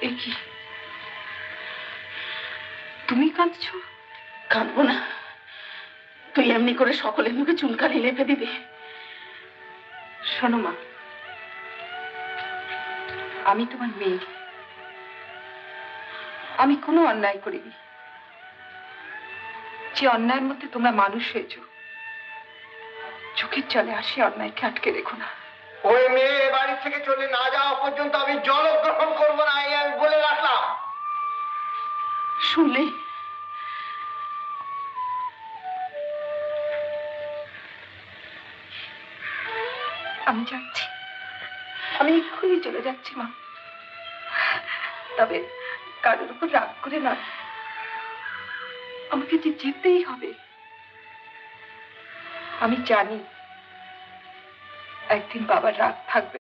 এ কি, তুমি কাঁদছো? কাঁদবো না? তুই এমনি করে সকলের মুখে চুনকালি লেপে দিবি? শোনো মা, আমি তোমার মেয়ে, আমি কোনো অন্যায় করিনি। যে অন্যায়ের মধ্যে তোমরা মানুষ হয়েছ, চোখের জলে আসে অন্যায়কে আটকে রেখো না। ওই মেয়ে এ বাড়ি থেকে চলে না যাওয়া পর্যন্ত আমি জলগ্রহণ করবো না, এই আমি বলে রাখলাম। শুনলে? আমি যাচ্ছি, আমি এক্ষুনি চলে যাচ্ছি মা। তবে কারোর উপর রাগ করে না, আমাকে যে যেতেই হবে। আমি জানি একদিন বাবার রাগ থাকবে।